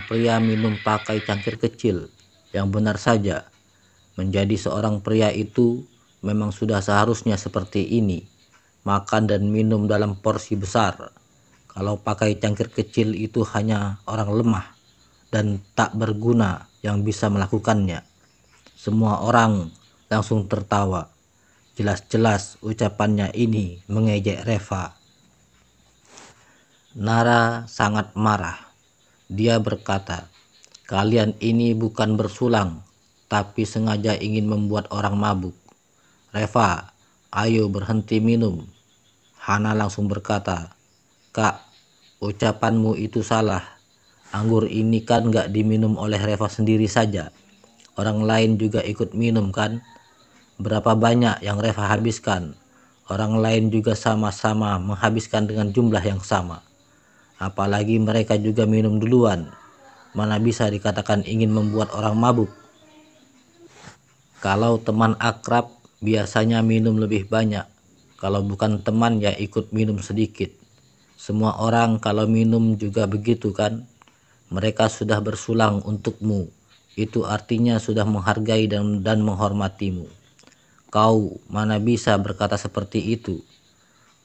pria minum pakai cangkir kecil. Yang benar saja, menjadi seorang pria itu memang sudah seharusnya seperti ini, makan dan minum dalam porsi besar. Kalau pakai cangkir kecil itu hanya orang lemah dan tak berguna yang bisa melakukannya. Semua orang langsung tertawa. Jelas-jelas ucapannya ini mengejek Reva. Nara sangat marah. Dia berkata, "Kalian ini bukan bersulang, tapi sengaja ingin membuat orang mabuk. Reva, ayo berhenti minum." Hana langsung berkata, "Kak, ucapanmu itu salah. Anggur ini kan gak diminum oleh Reva sendiri saja. Orang lain juga ikut minum kan? Berapa banyak yang Reva habiskan? Orang lain juga sama-sama menghabiskan dengan jumlah yang sama. Apalagi mereka juga minum duluan. Mana bisa dikatakan ingin membuat orang mabuk? Kalau teman akrab biasanya minum lebih banyak. Kalau bukan teman ya ikut minum sedikit. Semua orang kalau minum juga begitu kan? Mereka sudah bersulang untukmu. Itu artinya sudah menghargai dan menghormatimu. Kau mana bisa berkata seperti itu?"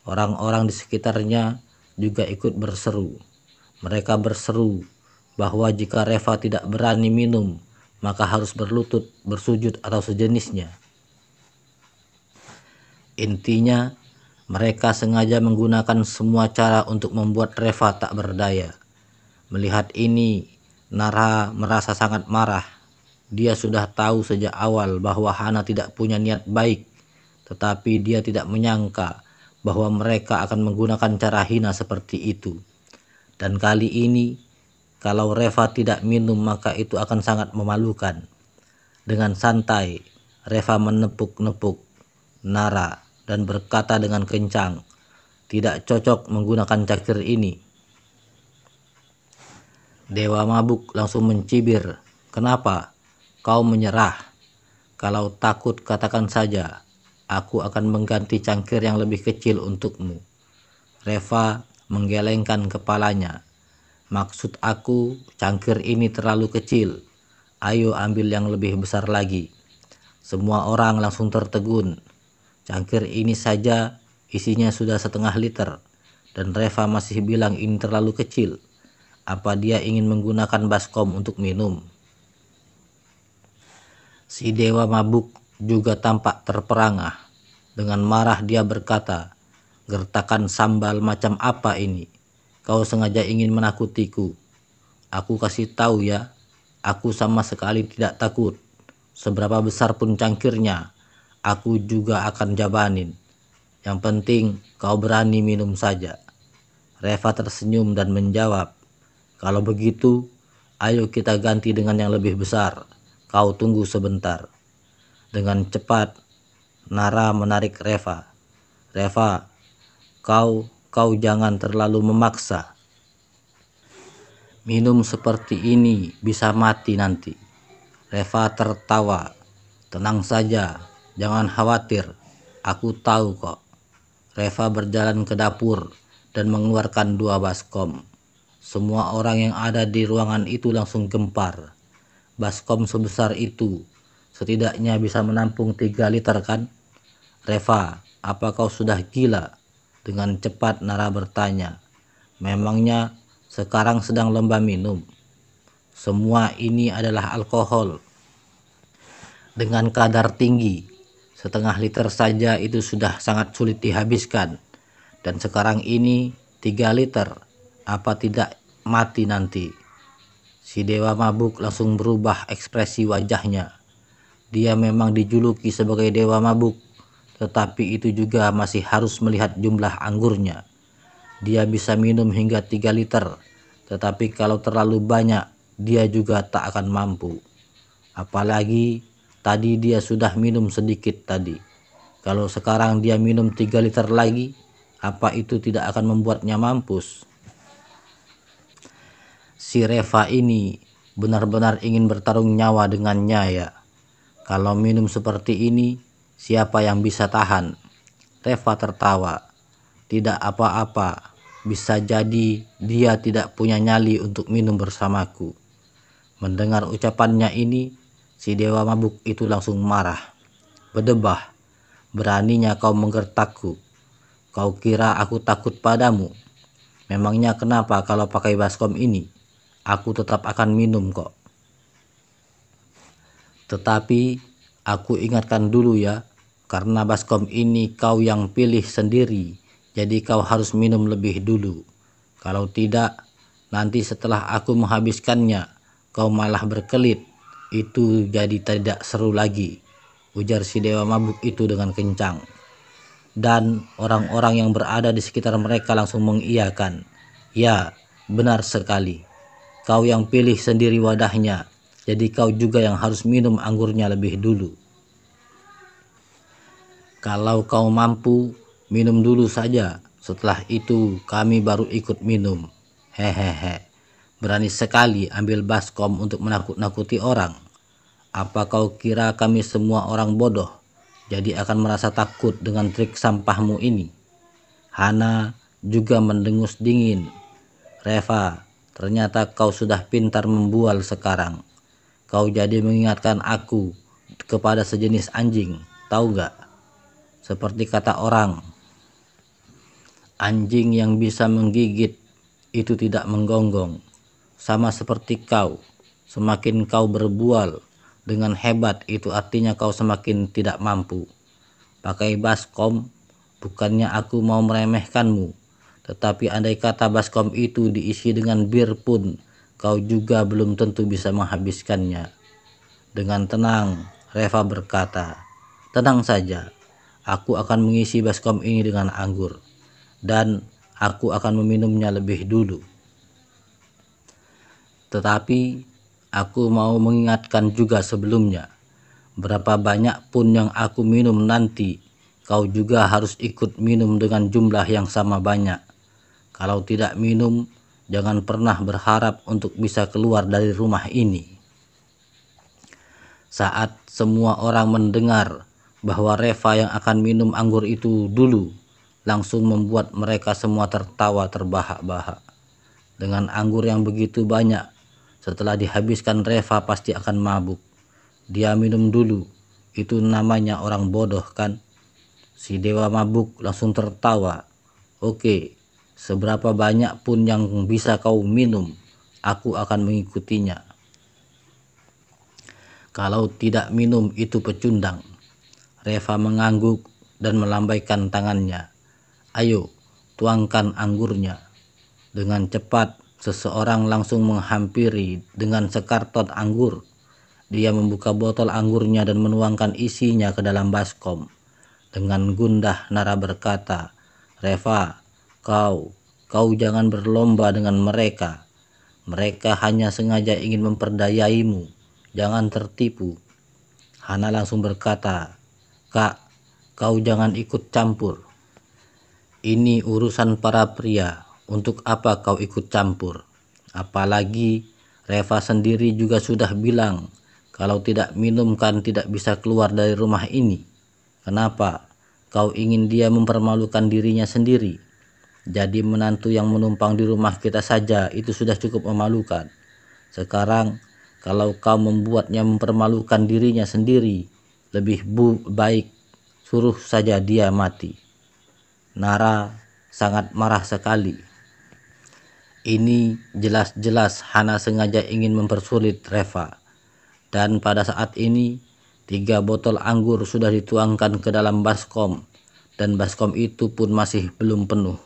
Orang-orang di sekitarnya juga ikut berseru. Mereka berseru bahwa jika Reva tidak berani minum, maka harus berlutut, bersujud atau sejenisnya. Intinya, mereka sengaja menggunakan semua cara untuk membuat Reva tak berdaya. Melihat ini, Nara merasa sangat marah. Dia sudah tahu sejak awal bahwa Hana tidak punya niat baik, tetapi dia tidak menyangka bahwa mereka akan menggunakan cara hina seperti itu. Dan kali ini, kalau Reva tidak minum maka itu akan sangat memalukan. Dengan santai, Reva menepuk-nepuk Nara dan berkata dengan kencang, "Tidak cocok menggunakan cangkir ini." Dewa Mabuk langsung mencibir, "Kenapa? Kau menyerah? Kalau takut katakan saja, aku akan mengganti cangkir yang lebih kecil untukmu." Reva menggelengkan kepalanya. "Maksud aku, cangkir ini terlalu kecil. Ayo ambil yang lebih besar lagi." Semua orang langsung tertegun. Cangkir ini saja isinya sudah 1/2 liter. Dan Reva masih bilang ini terlalu kecil. Apa dia ingin menggunakan baskom untuk minum? Si Dewa Mabuk juga tampak terperangah. Dengan marah dia berkata, "Gertakan sambal macam apa ini? Kau sengaja ingin menakutiku. Aku kasih tahu ya, aku sama sekali tidak takut. Seberapa besar pun cangkirnya, aku juga akan jabanin. Yang penting kau berani minum saja." Reva tersenyum dan menjawab, "Kalau begitu, ayo kita ganti dengan yang lebih besar. Kau tunggu sebentar." Dengan cepat, Nara menarik Reva. "Reva, kau jangan terlalu memaksa. Minum seperti ini bisa mati nanti." Reva tertawa. "Tenang saja, jangan khawatir. Aku tahu kok." Reva berjalan ke dapur dan mengeluarkan 2 baskom. Semua orang yang ada di ruangan itu langsung gempar. Baskom sebesar itu setidaknya bisa menampung 3 liter kan? "Reva, apa kau sudah gila?" Dengan cepat Nara bertanya. "Memangnya sekarang sedang lomba minum? Semua ini adalah alkohol dengan kadar tinggi. 1/2 liter saja itu sudah sangat sulit dihabiskan. Dan sekarang ini 3 liter. Apa tidak mati nanti?" Si Dewa Mabuk langsung berubah ekspresi wajahnya. Dia memang dijuluki sebagai Dewa Mabuk, tetapi itu juga masih harus melihat jumlah anggurnya. Dia bisa minum hingga 3 liter, tetapi kalau terlalu banyak, dia juga tak akan mampu. Apalagi tadi dia sudah minum sedikit tadi. Kalau sekarang dia minum 3 liter lagi, apa itu tidak akan membuatnya mampus? Si Reva ini benar-benar ingin bertarung nyawa dengannya ya. Kalau minum seperti ini, siapa yang bisa tahan? Reva tertawa. "Tidak apa-apa, Bisa jadi dia tidak punya nyali untuk minum bersamaku. Mendengar ucapannya ini, si dewa mabuk itu langsung marah. Berdebah, beraninya kau menggertakku. Kau kira aku takut padamu? Memangnya kenapa kalau pakai baskom ini? Aku tetap akan minum kok. Tetapi aku ingatkan dulu ya, karena baskom ini kau yang pilih sendiri, jadi kau harus minum lebih dulu. Kalau tidak, nanti setelah aku menghabiskannya, kau malah berkelit. Itu jadi tidak seru lagi, ujar si dewa mabuk itu dengan kencang. Dan orang-orang yang berada di sekitar mereka langsung mengiyakan. Ya, benar sekali. Kau yang pilih sendiri wadahnya, jadi kau juga yang harus minum anggurnya lebih dulu. Kalau kau mampu, minum dulu saja. Setelah itu kami baru ikut minum. Hehehe. Berani sekali ambil baskom untuk menakut-nakuti orang. Apa kau kira kami semua orang bodoh, jadi akan merasa takut dengan trik sampahmu ini? Hana juga mendengus dingin. Reva, ternyata kau sudah pintar membual sekarang. Kau jadi mengingatkan aku kepada sejenis anjing, tahu gak? Seperti kata orang, anjing yang bisa menggigit itu tidak menggonggong. Sama seperti kau, semakin kau berbual dengan hebat itu artinya kau semakin tidak mampu. Pakai baskom, bukannya aku mau meremehkanmu, tetapi andai kata baskom itu diisi dengan bir pun, kau juga belum tentu bisa menghabiskannya. Dengan tenang, Reva berkata, tenang saja, aku akan mengisi baskom ini dengan anggur, dan aku akan meminumnya lebih dulu. Tetapi aku mau mengingatkan juga sebelumnya, berapa banyak pun yang aku minum nanti, kau juga harus ikut minum dengan jumlah yang sama banyak. Kalau tidak minum, jangan pernah berharap untuk bisa keluar dari rumah ini. Saat semua orang mendengar bahwa Reva yang akan minum anggur itu dulu, langsung membuat mereka semua tertawa terbahak-bahak. Dengan anggur yang begitu banyak, setelah dihabiskan Reva pasti akan mabuk. Dia minum dulu, itu namanya orang bodoh kan? Si dewa mabuk langsung tertawa. Oke, seberapa banyak pun yang bisa kau minum, aku akan mengikutinya. Kalau tidak minum itu pecundang. Reva mengangguk dan melambaikan tangannya. Ayo, tuangkan anggurnya. Dengan cepat, seseorang langsung menghampiri dengan sekarton anggur. Dia membuka botol anggurnya dan menuangkan isinya ke dalam baskom. Dengan gundah Nara berkata, Reva, kau jangan berlomba dengan mereka. Mereka hanya sengaja ingin memperdayaimu. Jangan tertipu. Hana langsung berkata, Kak, kau jangan ikut campur. Ini urusan para pria. Untuk apa kau ikut campur? Apalagi Reva sendiri juga sudah bilang kalau tidak minum kan tidak bisa keluar dari rumah ini. Kenapa? Kau ingin dia mempermalukan dirinya sendiri. Jadi menantu yang menumpang di rumah kita saja itu sudah cukup memalukan. Sekarang kalau kau membuatnya mempermalukan dirinya sendiri, lebih baik suruh saja dia mati. Nara sangat marah sekali. Ini jelas-jelas Hana sengaja ingin mempersulit Reva. Dan pada saat ini 3 botol anggur sudah dituangkan ke dalam baskom, dan baskom itu pun masih belum penuh.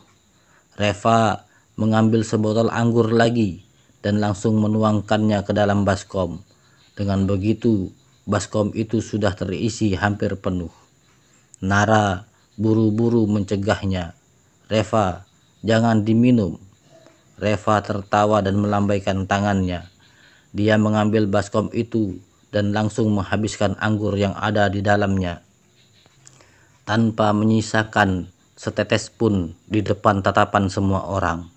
Reva mengambil sebotol anggur lagi dan langsung menuangkannya ke dalam baskom. Dengan begitu, baskom itu sudah terisi hampir penuh. Nara buru-buru mencegahnya. Reva, jangan diminum. Reva tertawa dan melambaikan tangannya. Dia mengambil baskom itu dan langsung menghabiskan anggur yang ada di dalamnya, tanpa menyisakan setetes pun di depan tatapan semua orang.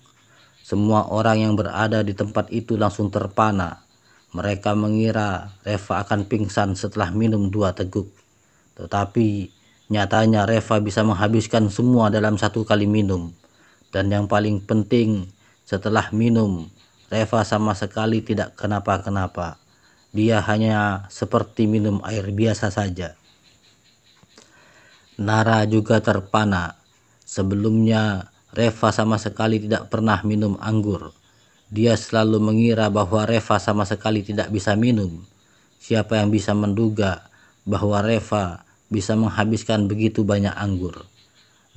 Semua orang yang berada di tempat itu langsung terpana. Mereka mengira Reva akan pingsan setelah minum 2 teguk. Tetapi nyatanya Reva bisa menghabiskan semua dalam 1 kali minum. Dan yang paling penting, setelah minum, Reva sama sekali tidak kenapa-kenapa. Dia hanya seperti minum air biasa saja. Nara juga terpana. Sebelumnya, Reva sama sekali tidak pernah minum anggur. Dia selalu mengira bahwa Reva sama sekali tidak bisa minum. Siapa yang bisa menduga bahwa Reva bisa menghabiskan begitu banyak anggur?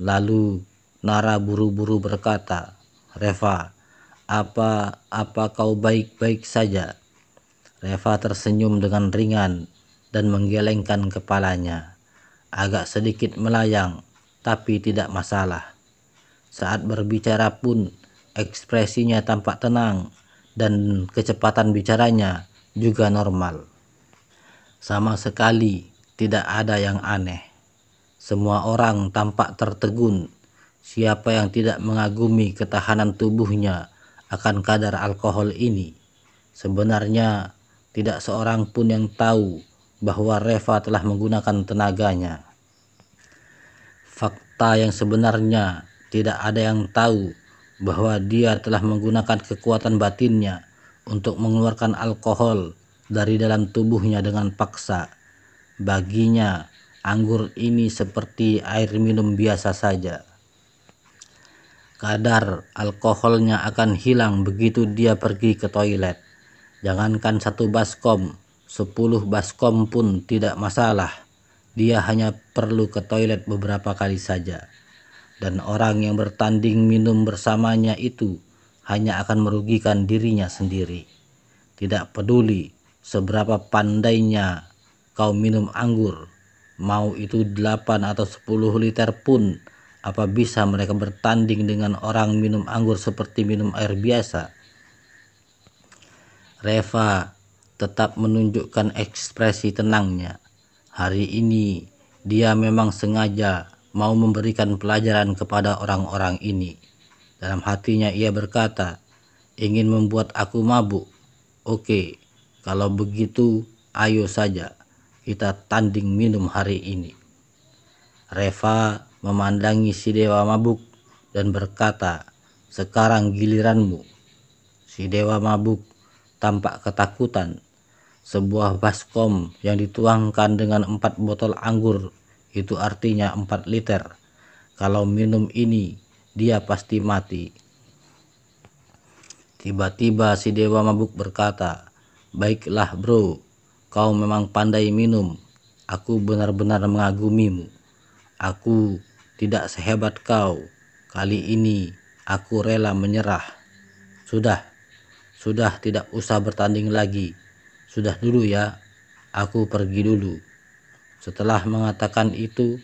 Lalu Nara buru-buru berkata, "Reva, apa kau baik-baik saja?" Reva tersenyum dengan ringan dan menggelengkan kepalanya. Agak sedikit melayang, tapi tidak masalah. Saat berbicara pun, ekspresinya tampak tenang dan kecepatan bicaranya juga normal. Sama sekali tidak ada yang aneh. Semua orang tampak tertegun. Siapa yang tidak mengagumi ketahanan tubuhnya akan kadar alkohol ini? Sebenarnya tidak seorang pun yang tahu bahwa Reva telah menggunakan tenaganya. Fakta yang sebenarnya tidak ada yang tahu bahwa dia telah menggunakan kekuatan batinnya untuk mengeluarkan alkohol dari dalam tubuhnya dengan paksa. Baginya, anggur ini seperti air minum biasa saja. Kadar alkoholnya akan hilang begitu dia pergi ke toilet. Jangankan 1 baskom, 10 baskom pun tidak masalah. Dia hanya perlu ke toilet beberapa kali saja. Dan orang yang bertanding minum bersamanya itu hanya akan merugikan dirinya sendiri. Tidak peduli seberapa pandainya kau minum anggur, mau itu 8 atau 10 liter pun, apa bisa mereka bertanding dengan orang minum anggur seperti minum air biasa? Reva tetap menunjukkan ekspresi tenangnya. Hari ini dia memang sengaja mau memberikan pelajaran kepada orang-orang ini. Dalam hatinya ia berkata, ingin membuat aku mabuk. Oke, kalau begitu ayo saja kita tanding minum hari ini. Reva memandangi si dewa mabuk dan berkata, sekarang giliranmu. Si dewa mabuk tampak ketakutan. Sebuah baskom yang dituangkan dengan 4 botol anggur, itu artinya 4 liter. Kalau minum ini, dia pasti mati. Tiba-tiba si dewa mabuk berkata, baiklah bro, kau memang pandai minum. Aku benar-benar mengagumimu. Aku tidak sehebat kau. Kali ini aku rela menyerah. Sudah tidak usah bertanding lagi. Sudah dulu ya, aku pergi dulu. Setelah mengatakan itu,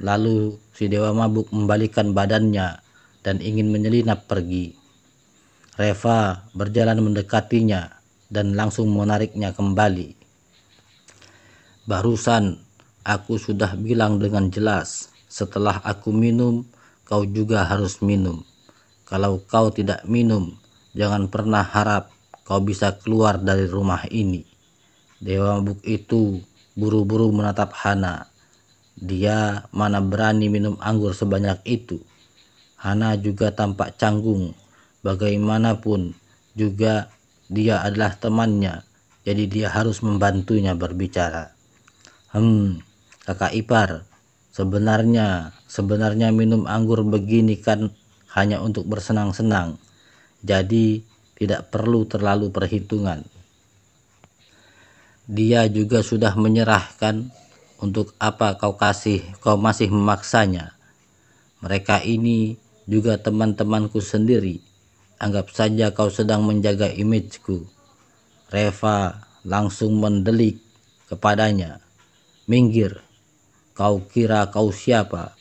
lalu si dewa mabuk membalikkan badannya dan ingin menyelinap pergi. Reva berjalan mendekatinya dan langsung menariknya kembali. Barusan aku sudah bilang dengan jelas, setelah aku minum, kau juga harus minum. Kalau kau tidak minum, jangan pernah harap kau bisa keluar dari rumah ini. Dewa mabuk itu buru-buru menatap Hana. Dia mana berani minum anggur sebanyak itu. Hana juga tampak canggung. Bagaimanapun juga dia adalah temannya, jadi dia harus membantunya berbicara. Kakak ipar, sebenarnya minum anggur begini kan hanya untuk bersenang-senang. Jadi tidak perlu terlalu perhitungan. Dia juga sudah menyerahkan, untuk apa kau masih memaksanya? Mereka ini juga teman-temanku sendiri. Anggap saja kau sedang menjaga imageku. Reva langsung mendelik kepadanya. Minggir, kau kira kau siapa?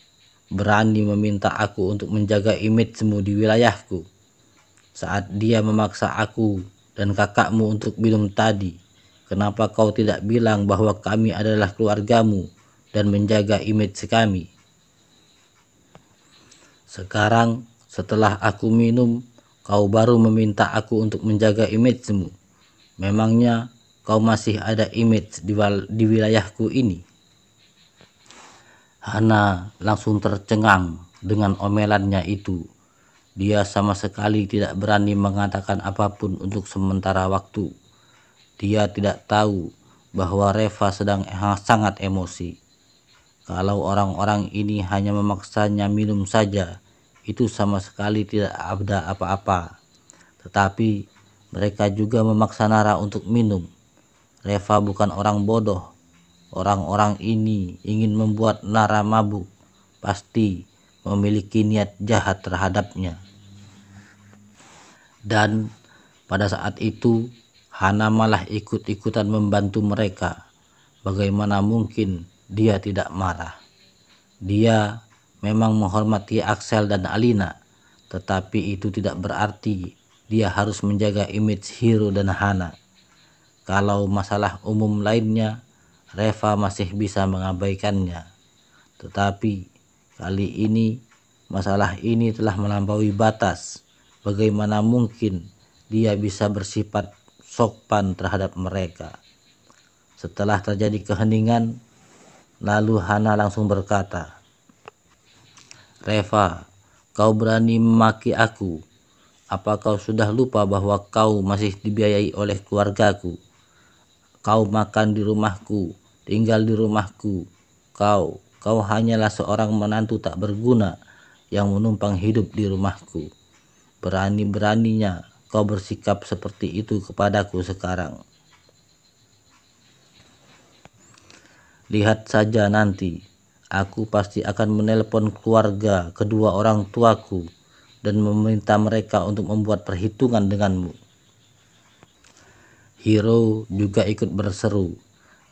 Berani meminta aku untuk menjaga imagemu di wilayahku. Saat dia memaksa aku dan kakakmu untuk minum tadi, kenapa kau tidak bilang bahwa kami adalah keluargamu dan menjaga image kami? Sekarang setelah aku minum, kau baru meminta aku untuk menjaga imagemu. Memangnya kau masih ada image di wilayahku ini? Hana langsung tercengang dengan omelannya itu. Dia sama sekali tidak berani mengatakan apapun untuk sementara waktu. Dia tidak tahu bahwa Reva sedang sangat emosi. Kalau orang-orang ini hanya memaksanya minum saja, itu sama sekali tidak ada apa-apa. Tetapi mereka juga memaksa Nara untuk minum. Reva bukan orang bodoh. Orang-orang ini ingin membuat Nara mabuk. Pasti memiliki niat jahat terhadapnya. Dan pada saat itu Hana malah ikut-ikutan membantu mereka. Bagaimana mungkin dia tidak marah? Dia memang menghormati Axel dan Alina, tetapi itu tidak berarti dia harus menjaga image Hiro dan Hana. Kalau masalah umum lainnya, Reva masih bisa mengabaikannya. Tetapi kali ini masalah ini telah melampaui batas. Bagaimana mungkin dia bisa bersifat sopan terhadap mereka? Setelah terjadi keheningan, lalu Hana langsung berkata, "Reva, kau berani memaki aku. Apa kau sudah lupa bahwa kau masih dibiayai oleh keluargaku? Kau makan di rumahku, tinggal di rumahku. Kau hanyalah seorang menantu tak berguna yang menumpang hidup di rumahku. Berani-beraninya kau bersikap seperti itu kepadaku sekarang. Lihat saja nanti, aku pasti akan menelpon keluarga kedua orang tuaku dan meminta mereka untuk membuat perhitungan denganmu." Hiro juga ikut berseru,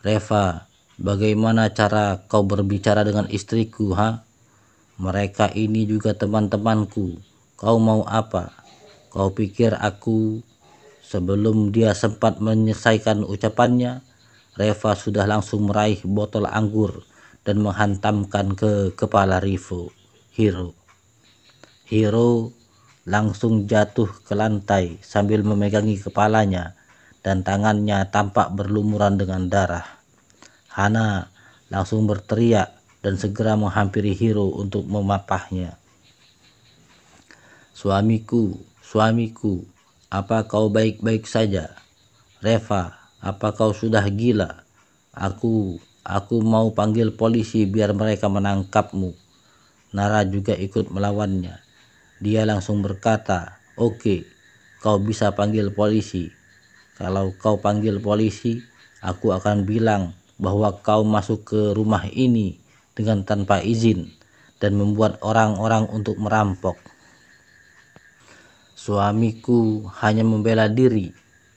"Reva, bagaimana cara kau berbicara dengan istriku, ha? Mereka ini juga teman-temanku. Kau mau apa? Kau pikir aku..." Sebelum dia sempat menyelesaikan ucapannya, Reva sudah langsung meraih botol anggur dan menghantamkan ke kepala Hiro. Hiro langsung jatuh ke lantai sambil memegangi kepalanya dan tangannya tampak berlumuran dengan darah. Hana langsung berteriak dan segera menghampiri Hiro untuk memapahnya. "Suamiku, suamiku, apa kau baik-baik saja? Reva, apa kau sudah gila? Aku mau panggil polisi biar mereka menangkapmu." Nara juga ikut melawannya. Dia langsung berkata, "Oke, kau bisa panggil polisi. Kalau kau panggil polisi, aku akan bilang bahwa kau masuk ke rumah ini dengan tanpa izin dan membuat orang-orang untuk merampok." "Suamiku hanya membela diri.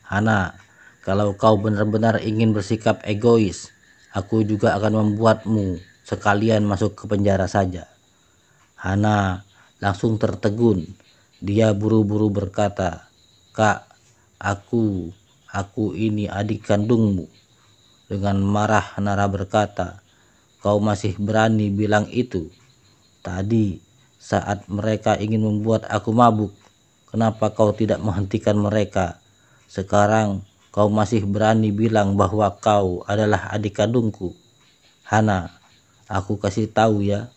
Hana, kalau kau benar-benar ingin bersikap egois, aku juga akan membuatmu sekalian masuk ke penjara saja." Hana langsung tertegun. Dia buru-buru berkata, "Kak, aku ini adik kandungmu." Dengan marah Nara berkata, "Kau masih berani bilang itu? Tadi saat mereka ingin membuat aku mabuk, kenapa kau tidak menghentikan mereka? Sekarang kau masih berani bilang bahwa kau adalah adik kandungku? Hana, aku kasih tahu ya.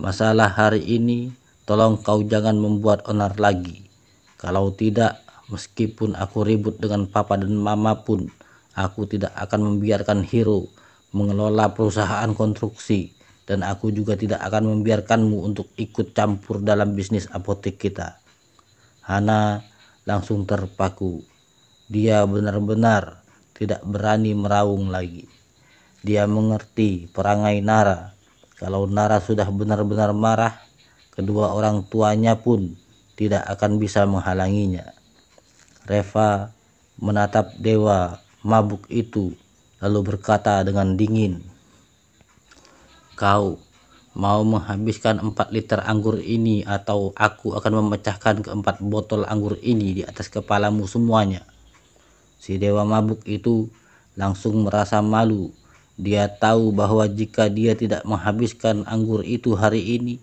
Masalah hari ini tolong kau jangan membuat onar lagi. Kalau tidak, meskipun aku ribut dengan papa dan mama pun, aku tidak akan membiarkan Hiro mengelola perusahaan konstruksi, dan aku juga tidak akan membiarkanmu untuk ikut campur dalam bisnis apotek kita." Hana langsung terpaku. Dia benar-benar tidak berani meraung lagi. Dia mengerti perangai Nara. Kalau Nara sudah benar-benar marah, kedua orang tuanya pun tidak akan bisa menghalanginya. Reva menatap dewa mabuk itu lalu berkata dengan dingin, "Kau mau menghabiskan 4 liter anggur ini atau aku akan memecahkan keempat botol anggur ini di atas kepalamu semuanya." Si dewa mabuk itu langsung merasa malu. Dia tahu bahwa jika dia tidak menghabiskan anggur itu hari ini,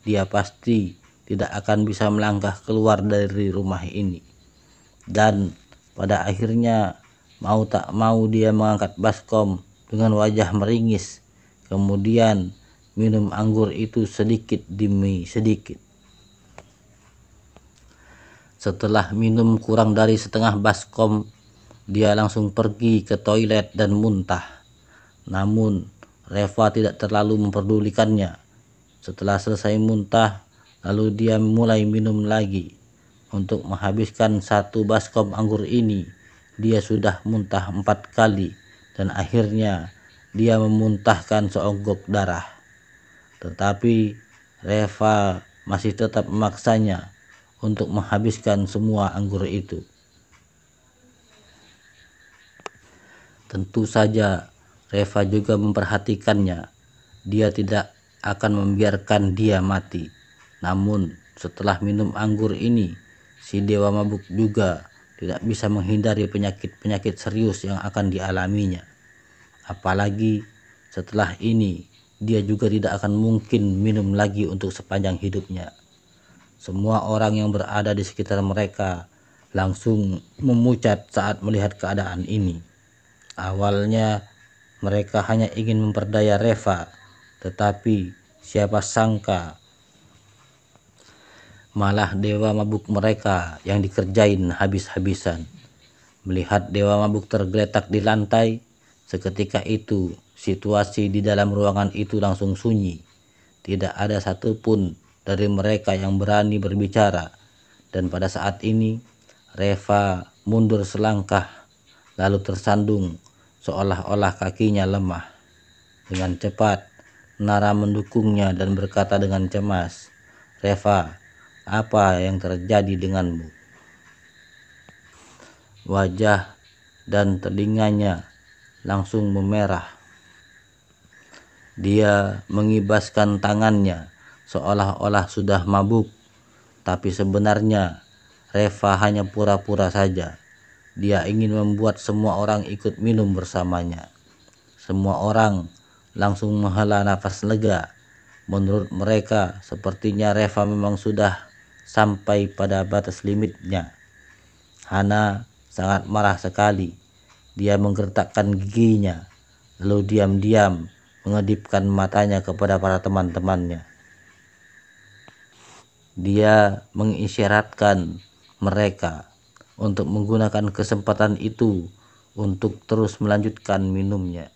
dia pasti tidak akan bisa melangkah keluar dari rumah ini. Dan pada akhirnya mau tak mau dia mengangkat baskom dengan wajah meringis, kemudian minum anggur itu sedikit demi sedikit. Setelah minum kurang dari setengah baskom, dia langsung pergi ke toilet dan muntah. Namun, Reva tidak terlalu memperdulikannya. Setelah selesai muntah, lalu dia mulai minum lagi. Untuk menghabiskan satu baskom anggur ini, dia sudah muntah 4 kali dan akhirnya dia memuntahkan seonggok darah. Tetapi Reva masih tetap memaksanya untuk menghabiskan semua anggur itu. Tentu saja Reva juga memperhatikannya. Dia tidak akan membiarkan dia mati. Namun setelah minum anggur ini, si dewa mabuk juga tidak bisa menghindari penyakit-penyakit serius yang akan dialaminya. Apalagi setelah ini, dia juga tidak akan mungkin minum lagi untuk sepanjang hidupnya. Semua orang yang berada di sekitar mereka langsung memucat saat melihat keadaan ini. Awalnya mereka hanya ingin memperdaya Reva, tetapi siapa sangka malah dewa mabuk mereka yang dikerjain habis-habisan. Melihat dewa mabuk tergeletak di lantai, seketika itu situasi di dalam ruangan itu langsung sunyi. Tidak ada satupun dari mereka yang berani berbicara. Dan pada saat ini Reva mundur selangkah lalu tersandung seolah-olah kakinya lemah. Dengan cepat Nara mendukungnya dan berkata dengan cemas, "Reva, apa yang terjadi denganmu?" Wajah dan telinganya langsung memerah. Dia mengibaskan tangannya seolah-olah sudah mabuk, tapi sebenarnya Reva hanya pura-pura saja. Dia ingin membuat semua orang ikut minum bersamanya. Semua orang langsung menghela nafas lega. Menurut mereka, sepertinya Reva memang sudah sampai pada batas limitnya. Hana sangat marah sekali. Dia menggertakkan giginya, lalu diam-diam mengedipkan matanya kepada para teman-temannya. Dia mengisyaratkan mereka untuk menggunakan kesempatan itu untuk terus melanjutkan minumnya.